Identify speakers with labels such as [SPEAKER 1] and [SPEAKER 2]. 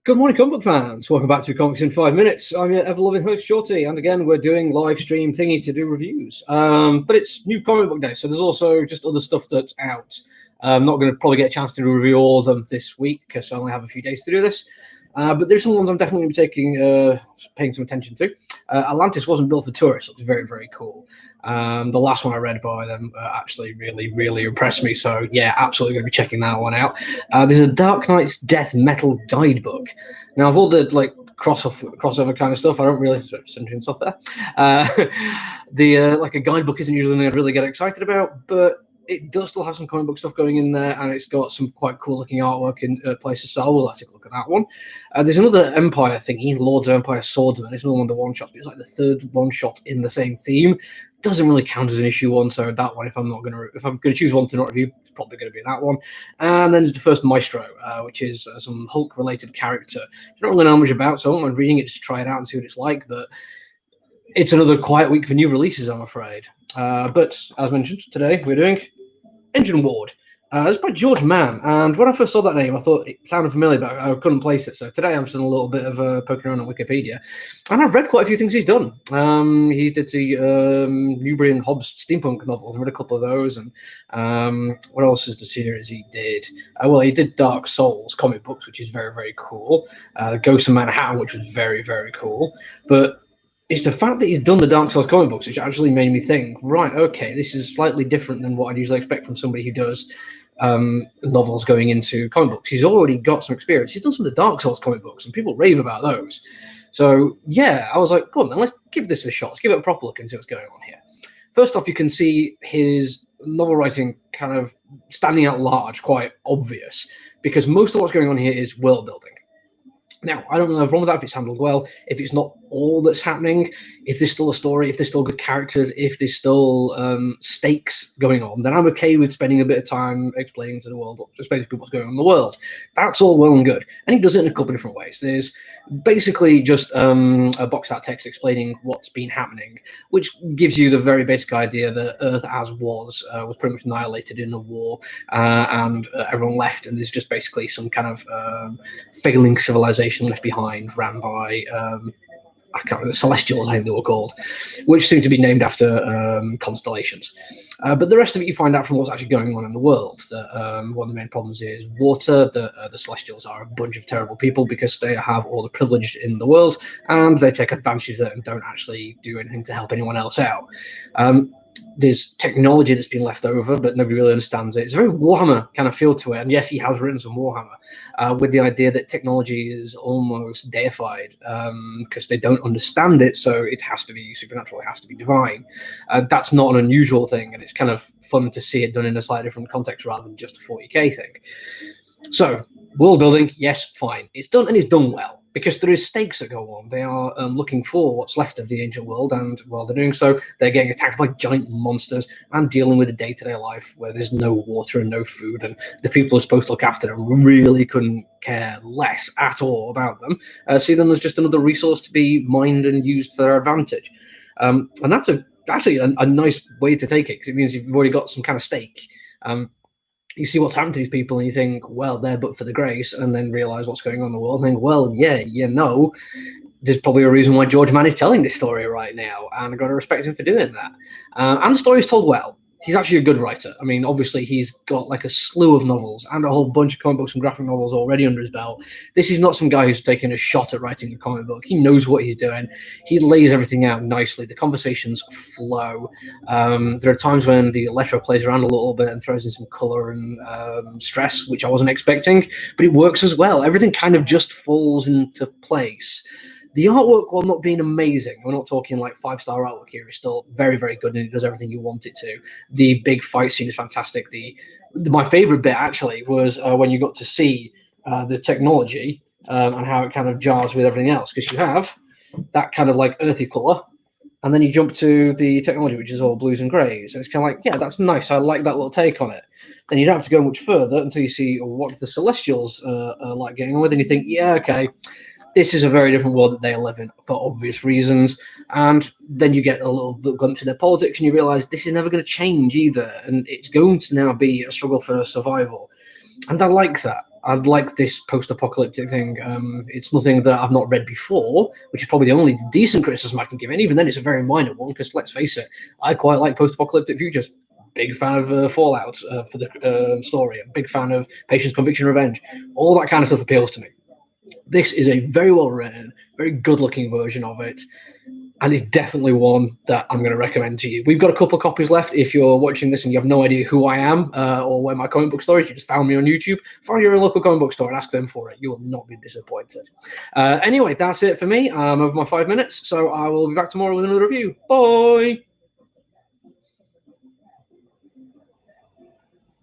[SPEAKER 1] Good morning, comic book fans. Welcome back to Comics in 5 Minutes. I'm your ever-loving host, Shorty, and again, we're doing live stream thingy to do reviews. But it's new comic book day, so there's also just other stuff that's out. I'm not going to probably get a chance to review all of them this week because I only have a few days to do this. But there's some ones I'm definitely going to be paying some attention to. Atlantis wasn't built for tourists. It's very, very cool. The last one I read by them actually really impressed me. So yeah, absolutely going to be checking that one out. There's a Dark Knight's Death Metal guidebook. Now, of all the crossover kind of stuff, I don't really centering stuff there. A guidebook isn't usually something I'd really get excited about, but it does still have some comic book stuff going in there, and it's got some quite cool looking artwork in places, so I will like to look at that one. There's another Empire thingy, Lords of Empire Swordsman. It's another one of the one-shots, but it's like the third one-shot in the same theme. Doesn't really count as an issue one, so that one, if I'm going to choose one to not review, it's probably going to be that one. And then there's the first Maestro, which is some Hulk-related character. I don't really know much about, so I don't mind reading it just to try it out and see what it's like, but it's another quiet week for new releases, I'm afraid. But as mentioned, today we're doing EngineWard. It's by George Mann, and when I first saw that name, I thought it sounded familiar, but I couldn't place it. So today I'm just doing a little bit of poking around on Wikipedia, and I've read quite a few things he's done. He did the Newbury and Hobbs steampunk novels. I read a couple of those, and what else is the series he did? He did Dark Souls comic books, which is very cool. Ghost of Manhattan, which was very cool, but it's the fact that he's done the Dark Souls comic books which actually made me think, right, okay, this is slightly different than what I'd usually expect from somebody who does novels going into comic books. He's already got some experience. He's done some of the Dark Souls comic books, and people rave about those. So, yeah, I was like, go on then, let's give this a shot. Let's give it a proper look and see what's going on here. First off, you can see his novel writing kind of standing out large, quite obvious, because most of what's going on here is world building. Now, I don't know what's wrong with that, if it's handled well, if it's not all that's happening, if there's still a story, if there's still good characters, if there's still stakes going on, then I'm okay with spending a bit of time explaining to the world, explaining to people what's going on in the world. That's all well and good. And he does it in a couple of different ways. There's basically just a boxed out text explaining what's been happening, which gives you the very basic idea that Earth as was pretty much annihilated in a war, and everyone left, and there's just basically some kind of failing civilization left behind, ran by I can't remember, the Celestials, I think they were called, which seem to be named after constellations. But the rest of it you find out from what's actually going on in the world. That one of the main problems is water. The Celestials are a bunch of terrible people because they have all the privilege in the world, and they take advantage of it and don't actually do anything to help anyone else out. There's technology that's been left over, but nobody really understands it. It's a very Warhammer kind of feel to it. And yes, he has written some Warhammer with the idea that technology is almost deified because they don't understand it. So it has to be supernatural. It has to be divine. That's not an unusual thing. And it's kind of fun to see it done in a slightly different context rather than just a 40k thing. So world building, yes, fine. It's done, and it's done well, because there is stakes that go on. They are looking for what's left of the ancient world, and while they're doing so, they're getting attacked by giant monsters and dealing with the day-to-day life where there's no water and no food, and the people who are supposed to look after them really couldn't care less at all about them. See them as just another resource to be mined and used for their advantage. And that's actually a nice way to take it, because it means you've already got some kind of stake. You see what's happened to these people and you think, well, they're but for the grace, and then realize what's going on in the world and think, well, yeah, there's probably a reason why George Mann is telling this story right now, and I've got to respect him for doing that. And the story is told well. He's actually a good writer. I mean, obviously, he's got like a slew of novels and a whole bunch of comic books and graphic novels already under his belt. This is not some guy who's taking a shot at writing a comic book. He knows what he's doing. He lays everything out nicely. The conversations flow. There are times when the electro plays around a little bit and throws in some color and stress, which I wasn't expecting, but it works as well. Everything kind of just falls into place. The artwork, while not being amazing, we're not talking like 5-star artwork here, it's still very good, and it does everything you want it to. The big fight scene is fantastic. My favorite bit, actually, was when you got to see the technology and how it kind of jars with everything else, because you have that kind of like earthy color, and then you jump to the technology, which is all blues and grays, and it's kind of like, yeah, that's nice. I like that little take on it. Then you don't have to go much further until you see what the Celestials are like getting on with, and you think, yeah, okay, this is a very different world that they live in for obvious reasons. And then you get a little glimpse of their politics and you realize this is never going to change either. And it's going to now be a struggle for survival. And I like that. I'd like this post-apocalyptic thing. It's nothing that I've not read before, which is probably the only decent criticism I can give. And even then, it's a very minor one, because let's face it, I quite like post-apocalyptic futures. Big fan of Fallout for the story. A big fan of Patience, Conviction, Revenge. All that kind of stuff appeals to me. This is a very well-written, very good-looking version of it. And it's definitely one that I'm going to recommend to you. We've got a couple of copies left. If you're watching this and you have no idea who I am or where my comic book store is, you just found me on YouTube, find your local comic book store and ask them for it. You will not be disappointed. Anyway, that's it for me. I'm over my 5 minutes, so I will be back tomorrow with another review. Bye!